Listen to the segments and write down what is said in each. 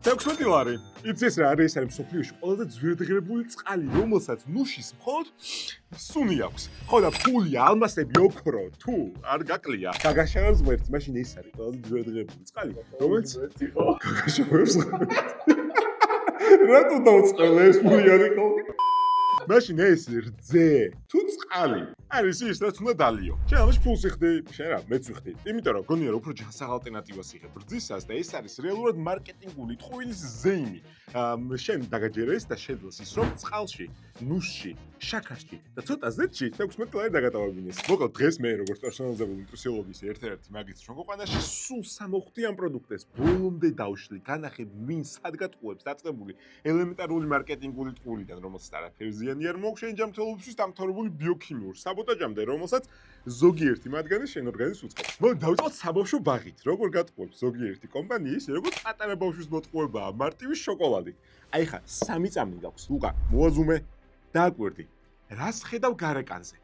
16 ლარი. იცის რა არის ეს მსოფლიოში ყველაზე ძვირადღირებული წყალი, რომელსაც ნუშის მხოლოდ სუნი აქვს. ხო და ფული, ალმასები, ოქრო, თუ არ გაკლია, გაგაშავებს ღმერთს, მაშინ ეს არის ყველაზე ძვირადღირებული წყალი, რომელიც იყო. გაგაშავებს ღმერთს. რატო დავწყევლე ეს ფულიანი ხოლმე? მაშინ ეს რძე თუ წყალი არის ის რაც უნდა დალიო. შენ ამაში ფულს იხდი, შენ რა, მეც ვიხდი. იმიტომ რომ გონია რომ უფრო ჯანსაღ ალტერნატივას იღებ რძისას და ეს არის რეალურად მარკეტინგული ტყუილის ზეიმი. შენ დაგაჯერეს და შეძლოს ის რომ წყალში, ნუშში, შაქარში და ცოტა ზეთში 16 ლარი დაგატოვებინეს. მოკლედ დღეს მე როგორც პერსონალიზებული ნუტრიციოლოგის ერთ-ერთი მაგისტრი ჩვენ ქვეყანაში სულ 60-იან პროდუქტებს ბოლომდე დავშლი, განახებ ვინ სად გატყუებს დაწყებული ელემენტარული მარკეტინგული ტყუილიდან, რომელსაც არაფერი ზიანი არ მოაქვს შენ ჯანმრთელობისთვის დამთავრებული ბიოქიმიურ საბოტაჟამდე, რომელსაც ზოგიერთი მათგანი შენ ორგანიზმს უწყობს. მოდი დავიწყოთ საბავშვო ბაღით. როგორ გატყუებს ზოგიერთი კომპანია ის, როგორც პატარა ბავშვის მოტყუებაა მარტივი შოკოლადით. აი ხა, 3 წამი გაქვს. ლუკა, მოაზუმე, დააკვირდი. რას ხედავ გარეკანზე?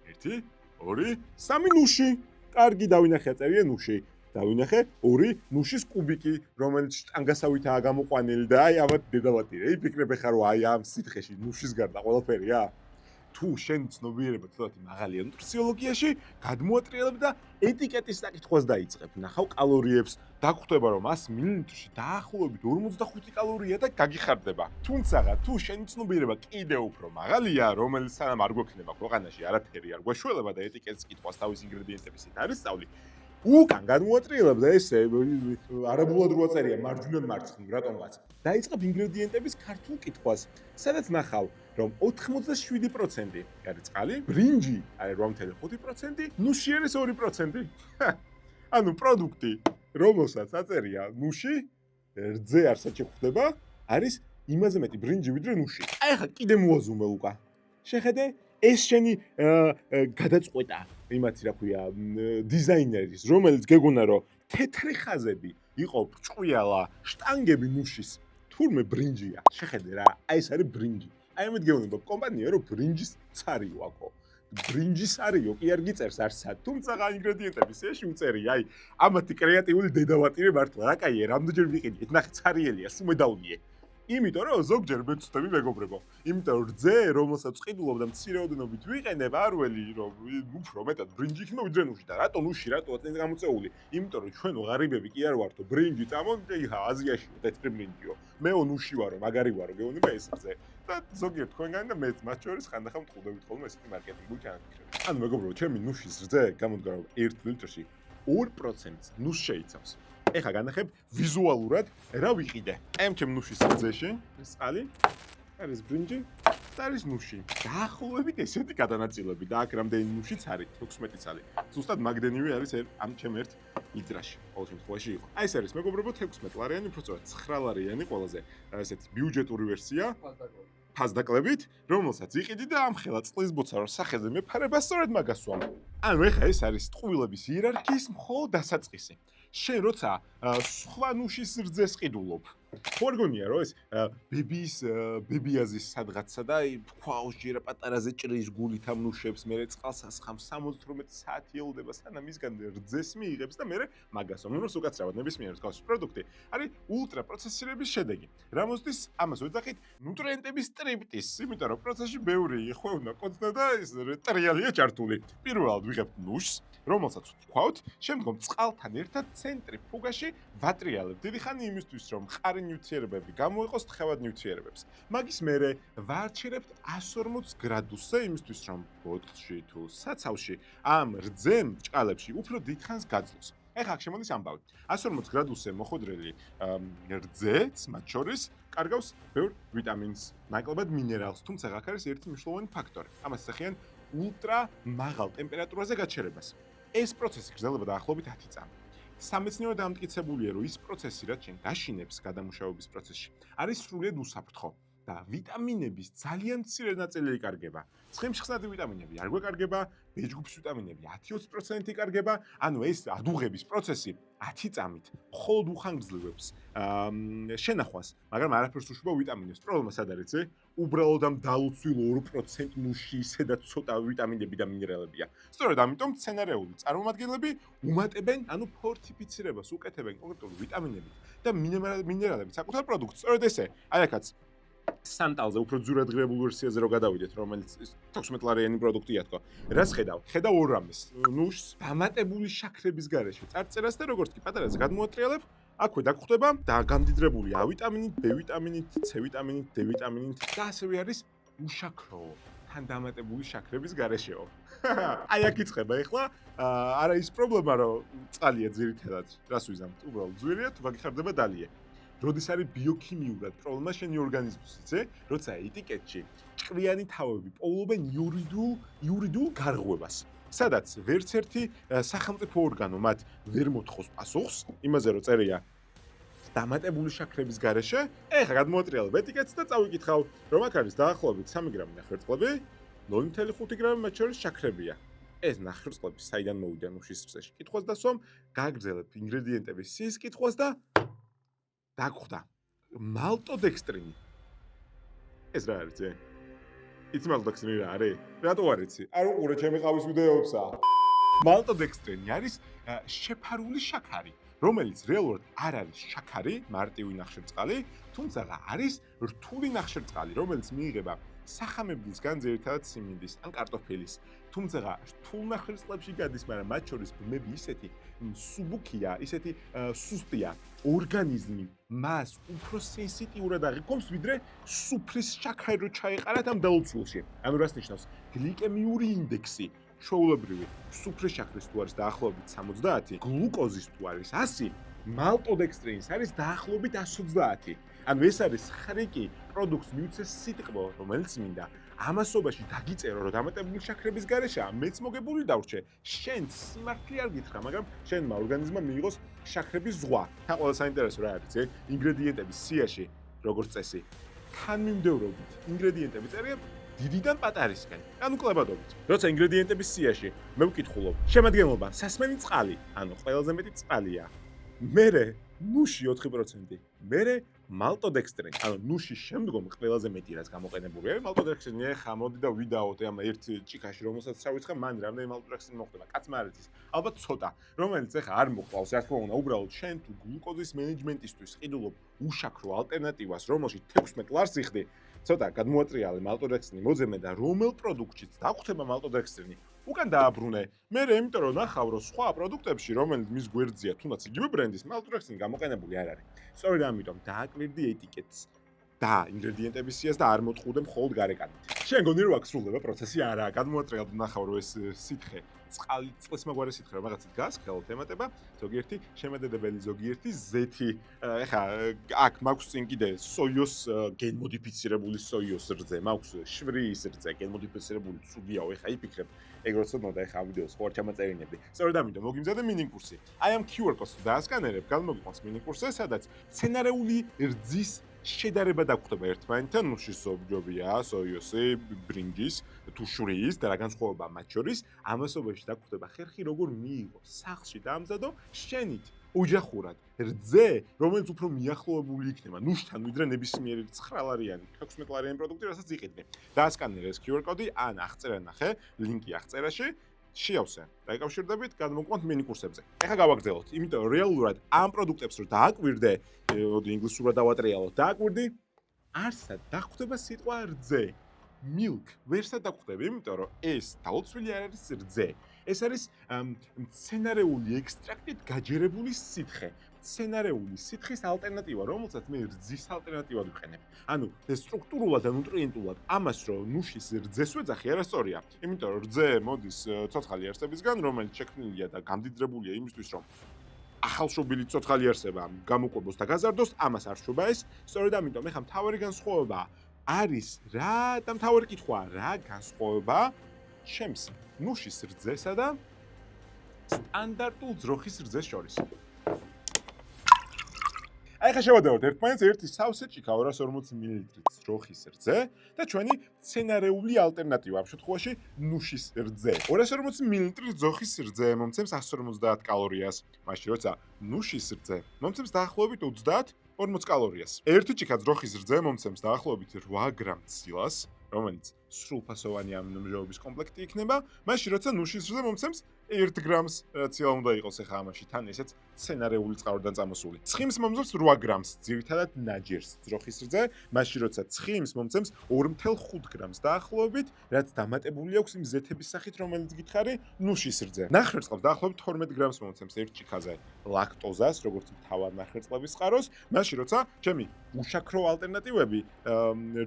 1, 2, 3 ნუში. კარგი, დავინახე წერია ნუში. დავინახე 2 ნუშის კუბიკი, რომელიც შტანგასავითაა გამოყვანილი და აი ამათ დედავატირე. იფიქრებ ხარ რომ აი ამ სითხეში ნუშის გარდა ყველაფერია? თუ შენ ცნობიერება თვითონ მაღალია ნუტრიციოლოგიაში, გადმოატრიალებ და ეტიკეტის საკითხვას დაიწყებ. ნახავ კალორიებს, დაგხვდება რომ 100 მილilitrში დაახლოებით 45 კალორია და გაგიხარდება. თუმცა თუ შენი ცნობიერება კიდევ უფრო მაღალია, რომელიც სანამ არ გვექნება ქვეყანაში არაფერი არ გვაშველება და ეტიკეტის კითხვას თავის ინგრედიენტების არის სწავლი. უკან გადმოატრიალებ და ესე არაბულად რო აწერია მარჯვნივ მარცხნივ რატომღაც. დაიწყებ ინგრედიენტების ქართულ კითხვას, სადაც ნახავ რომ 87% არის წყალი, ბრინჯი არის 8.5%, ნუში არის 2%. ანუ პროდუქტი, რომელსაც აწერია ნუში, რძე არსად შეხვდება, არის იმაზე მეტი ბრინჯი ვიდრე ნუში. აი ხა კიდე მოაზუმე უკა. შეხედე ეს შენი გადაწყვეტა იმათი რა ქვია დიზაინერის, რომელიც გეგონა რომ თეთრი ხაზები იყო ჭყვიალა, შტანგები ნუშის, თურმე ბრინჯია. შეხედე რა, აი ეს არის ბრინჯი. აი ამით გეუბნება კომპანია რომ ბრინჯის цаრიო აქო. ბრინჯის არიო კი არ გიწერს არსად, თუმცა ინგრედიენტების ეში უწერი, აი ამათი კრეატიული დედავატირე მართლა რა კაია, რამდენჯერ ვიყიდი, ნახე цаრიელია, სუმე დავლიე. იმიტომ რომ ზოგჯერ მე ვწდები მეგობრებო. იმიტომ რომ რძე, რომელსაც ყიდულობ და მცირე ოდენობით ვიყენებ არველი, რომ უფრო მეტად ბრინჯი იქნება ვიდრე ნუში და რატო ნუში, რატო წინ გამოწეული? იმიტომ რომ ჩვენო ღარიბები კი არ ვართო, ბრინჯი წამონ, ხა აზიაშიო თეთრი ბრინჯიო. მეო ნუში ვარო, მაგარი ვარო, გეუბნება ეს რძე. და ზოგიერთ თქვენგანი და მეც მათ შორის ხანდახან მტყუდებით ხოლმე ესეთი მარკეტინგული ჩანაფიქრები. ანუ მეგობრებო, ჩემი ნუშის რძე გამოდგა რომ 1 ლიტრში 2% ნუს შეიცავს. ეხა განახებ ვიზუალურად რა ვიყიდე. აი ამ ჩემ ნუშის რძეში ეს წყალი, არის ბრინჯი და არის ნუში. დაახლოებით ესეთი გადანაწილები და აქ რამდენი ნუშიც არის 16 წალი. ზუსტად მაგდენივე არის ამ ჩემ 1 ლიტრაში. ყოველ შემთხვევაში იყო. აი ეს არის მეგობრებო 16 ლარიანი, უფრო სწორად 9 ლარიანი ყველაზე ესეთი ბიუჯეტური ვერსია. ფასდაკლებით, რომელსაც იყიდი და ამხელა წყლის ბოცარო სახეზე მეფარება სწორედ მაგას ვამ. ანუ ეხა ეს არის ტყუილების იერარქიის მხოლოდ დასაწყისი. შენ როცა სხვა ნუშის რძეს ყიდულობ, ხო არ გონია რომ ეს ბებიაზის სადღაცა და ქვაოს ჯერა პატარაზე ჭრის გულით ამ ნუშებს, მერე წყალს ასხამს 78 საათი ელოდება სანამ ისგან რძეს მიიღებს და მერე მაგას ამას უკაცრავად ნებისმიერ მსგავსი პროდუქტი არის ულტრა პროცესირების შედეგი. რამოსთვის ამას ვეძახით ნუტრიენტების ტრიპტისს, იმიტომ რომ პროცესში ბევრი ხვევნა კოცნა და ეს ტრიალია ჩართული. პირველად ვიღებთ ნუშს, რომელსაც ვქვავთ, შემდგომ წყალთან ერთად ცენტრიფუგაში ვატრიალებთ. დიდი ხანი იმისთვის რომ მყარი ნივთიერებები გამოიყოს თხევად ნივთიერებებს. მაგის მერე ვარჩერებთ 140 გრადუსზე იმისთვის რომ ბოთლში თუ საცავში ამ რძემ ჭყალებში უფრო დიდხანს გაძლოს. ეხლა აქ შემოდის ამბავი. 140 გრადუსზე მოხვედრილი რძეც მათ შორის კარგავს ბევრ ვიტამინს, ნაკლებად მინერალს, თუმცა აქ არის ერთი მნიშვნელოვანი ფაქტორი. ამას ეხიან ულტრა მაღალ ტემპერატურაზე გაჩერებას. ეს პროცესი გრძელდება დაახლოებით 10 წამი. სამეცნიერო დამტკიცებულია, რომ ის პროცესი, რაც შენ გაშინებს გადამუშავების პროცესში, არის სრულიად უსაფრთხო და ვიტამინების ძალიან მცირე ნაწილი იკარგება. ცხიმში ხსნადი ვიტამინები არ გვეკარგება ბ-ჯგუფის ვიტამინები 10-20% იკარგება, ანუ ეს ადუღების პროცესი 10 წამით მხოლოდ უხანგრძლივებს შენახვას, მაგრამ არაფერს უშუალო ვიტამინებს. პრობლემა სად არის, იცი? უბრალოდ ამ დალუცვილ 2% ნუში ისედაც ცოტა ვიტამინები და მინერალებია. სწორედ ამიტომ მცენარეული წარმომადგენლები უმატებენ, ანუ ფორტიფიცირებას უკეთებენ კონკრეტული ვიტამინებით და მინერალებით საკუთარ პროდუქტს. სწორედ ესე, აი აქაც სანტალზე უფრო ძურადღირებულ ვერსიაზე რო გადავიდეთ, რომელიც 16-ლარიანი პროდუქტია თქო. რას ხედავ? ხედავ ორ რამეს. ნუშს დამატებული შაქრების გარეშე წარწერას და როგორც კი პატარაზე გადმოატრიალებ, აქვე დაგხვდება და გამდიდრებული A ვიტამინით, B ვიტამინით, C ვიტამინით, D ვიტამინით და ასევე არის უშაქრო, თან დამატებული შაქრების გარეშეო. აი აქ იწყება ეხლა, არა ის პრობლემა, რომ წყალია ძირითადად, რას ვიზამთ, უბრალოდ ძვირია, თუ გაგიხარდება დალია. როდის არის ბიოქიმიურად პრობლემა შენი ორგანიზმის, იცი? როცა ეტიკეტში ჭკვიანი თავები პოულობენ იურიდულ გარღვევას. სადაც ვერც ერთი სახელმწიფო ორგანო მათ ვერ მოთხოვს პასუხს, იმაზე რომ წერია დამატებული შაქრების გარეშე, ეხლა გადმოატრიალებ ეტიკეტს და წავიკითხავ, რომ აქ არის დაახლოებით 3 გრამი ნახევარწყლები, 0.5 გრამი მათ შორის შაქრებია. ეს ნახევარწყლები საიდან მოვიდა ნუშის რძეში? კითხვას დასვამ, გააგრძელებ ინგრედიენტების სიის კითხვას და დაგხვდა. მალტოდექსტრინი. ეს რა არის? იცი მალტოდექსტრინი რა არის? რატო არ იცი? არ უყურე ჩემი ყავის ვიდეოებსა. მალტოდექსტრინი არის შეფარული შაქარი, რომელიც რეალურად არ არის შაქარი, მარტივი ნახშირწყალი, თუმცა არის რთული ნახშირწყალი, რომელიც მიიღება სახამებლისგან, ძირითადად სიმინდის ან კარტოფილის. თუმცა რთულ ნახშირწყლებში გადის, მაგრამ მათ შორის ბმები ისეთი სუბუქია, ისეთი სუსტია, ორგანიზმი მას უფრო სენსიტიურად აღიქვამს, ვიდრე სუფრის შაქარი რო ჩაეყარათ ამ დალუცულში. ანუ რას ნიშნავს? გლიკემიური ინდექსი ჩვეულებრივი სუფრის შაქრის თუ არის დაახლოებით 70, გლუკოზის თუ არის 100, მალტოდექსტრინის არის დაახლოებით 120. ანუ ეს არის ხრიკი პროდუქტს მიუცეს სიტყვა, რომელიც მინდა. ამასობაში დაგიწერო, რომ დამატებული შაქრების გარეშეა, მეც მოგებული დავრჩე. შენ სიმართლე არ გითხრა, მაგრამ შენმა ორგანიზმმა მიიღოს შაქრების ზღვა. თან ყველა საინტერესო რა არის, ინგრედიენტების სიაში, როგორც წესი, თანმიმდევრობით ინგრედიენტები წერია დიდიდან პატარისკენ. ანუ კლებადობით. როცა ინგრედიენტების სიაში მე ვკითხულობ, შემადგენლობა სასმელი წყალი, ანუ ყველაზე მეტი წყალია. მერე ნუში 4%, მერე მალტოდექსტრინი. ანუ ნუშის შემდგომ ყველაზე მეტი რაც გამოყენებული არის მალტოდექსტრინი. ეხა მოდი და ვიდაოთ ამ ერთ ჭიქაში, რომელსაც შევიწყე, მან რამდენი მალტოდექსტრინი მოხდება. კაცმა არ იცის. ალბათ ცოტა, რომელიც ეხა არ მოყავს, რა თქმა უნდა, უბრალოდ შენ თუ გლუკოზის მენეჯმენტისთვის ყიდულობ უშაქრო ალტერნატივას, რომელშიც 16 ლარს იხდი, ცოტა გადმოატრიალე მალტოდექსტრინი მოძებნე და რომელ პროდუქტშიც დაგხვდება მალტოდექსტრინი, უკან დააბრუნე. მერე იმიტომ რომ ნახავ, რომ სხვა პროდუქტებში, რომელიც მის გვერდზეა, თუნდაც იგივე ბრენდის მალტოდექსტრინი გამოყენებული არ არის. სწორედ ამიტომ დააკვირდი ეტიკეტს და ინგრედიენტების სიას და არ მოტყუდე მხოლოდ გარეკანით. შენ გონი რომ აქ სრულდება პროცესი? არა, გადმოატრიალებ ნახავ, რომ ეს სითხე წყლის მაგვარი სითხე რომ რაღაცით გას, ხელთ ემატება, ზოგიერთი შემადედებელი, ზოგიერთი ზეთი. ეხა აქ მაქვს წინ კიდე სოიოს გენმოდიფიცირებული სოიოს რძე, მაქვს შვრის რძე, გენმოდიფიცირებული ცუგიაო, ეხა იფიქრებ, ეგ როცა ნოდა ეხა ამ ვიდეოს ხო არ ჩამაწერინებდი. სწორედ ამიტომ მოგიმზადე მინი კურსი. აი ამ QR კოდს დაასკანერებ, გამოგიყვანს მინი კურსზე, სადაც სცენარეული რძის შედარება დაგხვდება ერთმანეთთან, ნუშის ობჯობია, სოიოსი, ბრინჯის, თუ შვრიის და რა განსხვავება მათ შორის, ამასობაში დაგხვდება ხერხი როგორ მიიღო, სახლში დაამზადო, შენით ოჯახურად რძე, რომელიც უფრო მიახლოებული იქნება ნუშთან, ვიდრე ნებისმიერი 9-ლარიანი, 16-ლარიანი პროდუქტი, რასაც იყიდნი. დაასკანერე ეს QR კოდი, ან აღწერა ნახე, ლინკი აღწერაში. შეავსე. დაიკავშირდებით, გადმოგვყავთ მინი კურსებზე. ეხლა გავაგრძელოთ, იმიტომ რომ რეალურად ამ პროდუქტებს რო დააკვირდე, მოდი ინგლისურად დავატრიალოთ, დააკვირდი, არსად დაგხვდება სიტყვა რძე. milk ვერსად დაგხვდები, იმიტომ რომ ეს დაუცველი არ არის რძე. ეს არის მცენარეული ექსტრაქტით გაჯერებული სითხე. მცენარეული სითხის ალტერნატივა, რომელსაც მე რძის ალტერნატივად ვიყენებ. ანუ სტრუქტურულად და ნუტრიენტულად ამას რომ ნუშის რძეს ვეძახი არასწორია. იმიტომ რომ რძე მოდის ცოცხალი არსებისგან, რომელიც შექმნილია და გამდიდრებულია იმისთვის, რომ ახალშობილი ცოცხალი არსება გამოყვებოს და გაზარდოს, ამას არ შობა ეს. სწორედ ამიტომ ეხა მთავარი განსხვავება არის რა და მთავარი კითხვაა, რა განსხვავება ჩემს ნუშის რძესა და სტანდარტულ ძროხის რძეს შორის. აი ხა შევადაროთ ერთმანეთს ერთი სავსე ჭიქა 240 მლ-ით ძროხის რძე და ჩვენი სცენარეული ალტერნატივა ამ შემთხვევაში ნუშის რძე. 240 მლ ძროხის რძე მომცემს 150 კალორიას, მაშინ როცა ნუშის რძე მომცემს დაახლოებით 30-40 კალორიას. ერთი ჭიქა ძროხის რძე მომცემს დაახლოებით 8 გრამ ცილას, რომელიც სრულფასოვანი ამინომჟავების კომპლექტი იქნება, მაშინ როცა ნუშის რძე მომცემს 1 გრამს ცილა უნდა იყოს ახლა ამაში თან ესეც სცენარეული წყაროდან წამოსული. ცხიმს მომცემს 8 გრამს, ძირითადად ნაჯერს ძროხის რძე, მაშინ როცა ცხიმს მომცემს 2.5 გრამს დაახლოებით, რაც დამატებული აქვს იმ ზეთების სახით, რომელიც გითხარი ნუშის რძე. ნახვერწყლებს დაახლოებით 12 გრამს მომცემს ერთ ჭიქაზე ლაქტოზას, როგორც მთავარ ნახვერწყლების წყაროს, მაშინ როცა ჩემი უშაქრო ალტერნატივები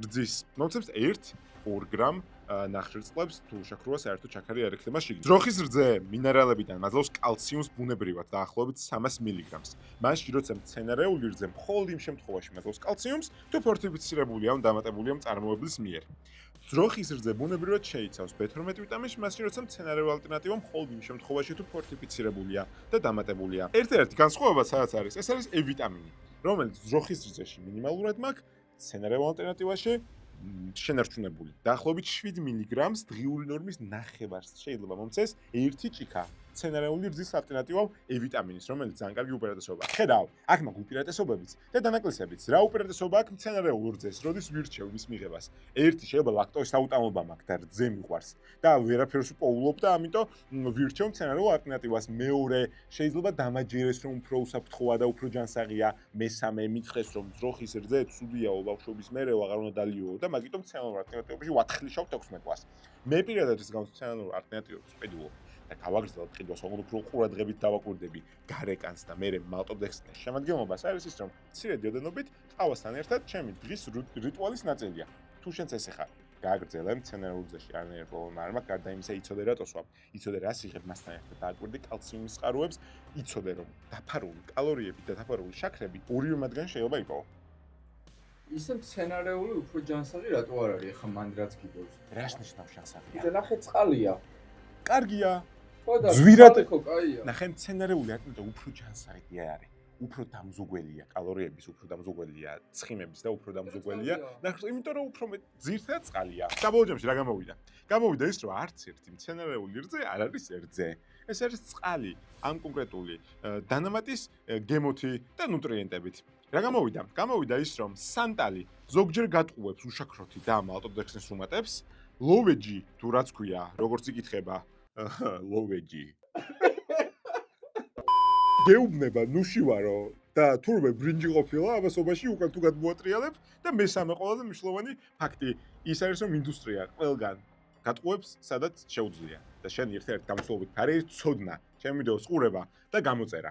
რძის მომცემს 1-2 გრამ ნახვერწყლებს თუ შაქროა საერთოდ შაქარი არ ექნება შიგნით. ძროხის რძე მინერალებიდან მაძლევს კალციუმს ბუნებრივად დაახლოებით 300 მგ. მაშინ როცა მცენარეული რძე მხოლოდ იმ შემთხვევაში მაძლევს კალციუმს, თუ ფორტიფიცირებულია ან დამატებულია მწარმოებლის მიერ. ძროხის რძე ბუნებრივად შეიცავს B12 ვიტამინს, მაშინ როცა მცენარეული ალტერნატივა მხოლოდ იმ შემთხვევაში თუ ფორტიფიცირებულია და დამატებულია. ერთ-ერთი განსხვავება სადაც არის, ეს არის E ვიტამინი, რომელიც ძროხის რძეში მინიმალურად მაქვს, მცენარეულ ალტერნატივაში შენარჩუნებული. დაახლოებით 7 მგ-ს დღიური ნორმის ნახევარს შეიძლება მომცეს ერთი ჭიქა მცენარეული რძის ალტერნატივამ E ვიტამინის, რომელიც ძალიან კარგი უპირატესობაა. ხედავ, აქ მაქვს უპირატესობებიც და დანაკლისებიც. რა უპირატესობა აქვს მცენარეულ რძეს, როდის ვირჩევ მის მიღებას? ერთი შეიძლება ლაქტოზის აუტანობა მაქვს და რძე მიყვარს და ვერაფერს უპოულობ და ამიტომ ვირჩევ მცენარეულ ალტერნატივას. მეორე, შეიძლება დამაჯერეს რომ უფრო უსაფრთხოა და უფრო ჯანსაღია. მესამე, მითხრეს რომ ძროხის რძე ცუდიაო ბავშვობის მერე აღარ უნდა დალიოო და მაგიტომ მცენარეულ ალტერნატივებში ვათხლიშავ 16 კლასს. მე პირადად ის მცენარეულ ალტერნატივებს ვყიდულობ და გავაგრძელებ ყიდვას, უფრო ყურადღებით დავაკვირდები გარეკანს და მე მალტოდექსტრინის შემადგენლობას. არის ის რომ მცირე დიოდენობით ყავასთან ერთად ჩემი დღის რიტუალის ნაწილია. თუ შენც ესე ხარ, გააგრძელე მცენარეულ რძეში არანაირი პრობლემა არ მაქვს, გარდა იმისა იცოდე რა ტოსვავ, იცოდე რა სიღებ მასთან ერთად დააკვირდი კალციუმის წყაროებს, იცოდე რომ დაფარული კალორიები და დაფარული შაქრები ორივე მათგანი შეიძლება იპოვო. ისე მცენარეული უფრო ჯანსაღი რატო არ არის ახლა მან რაც გიგებს? რას ნიშნავს ჯანსაღია? იცი ნახე წყალია. კარგია. ხო და ზვირად ხო კაია. ნახე მცენარეული ალტერნატივა უფრო ჯანსაღია არის. უფრო დამზუგველია, კალორიების უფრო დამზუგველია, ცხიმების და უფრო დამზუგველია. ნახე, იმიტომ რომ უფრო ძირთად წყალია. საბოლოო ჯამში რა გამოვიდა? გამოვიდა ის, რომ არც ერთი მცენარეული რძე არ არის რძე. ეს არის წყალი ამ კონკრეტული დანამატის გემოთი და ნუტრიენტებით. რა გამოვიდა? გამოვიდა ის, რომ სანტალი ზოგჯერ გატყუებს უშაქროთი და მალტოდექსტრინს უმატებს, ლოვეჯი თუ რაც ქვია, როგორც იკითხება, ლოვეჯი. გეუბნება ნუშივარო და თურმე ბრინჯი ყოფილა ამასობაში უკან თუ გადმოატრიალებ და მესამე ყველაზე მნიშვნელოვანი ფაქტი ის არის, რომ ინდუსტრია ყველგან გატყუებს, სადაც შეუძლია და შენ ერთ-ერთი გამოსულობით ფარი ცოდნა, ჩემი ვიდეოს ყურება და გამოწერა.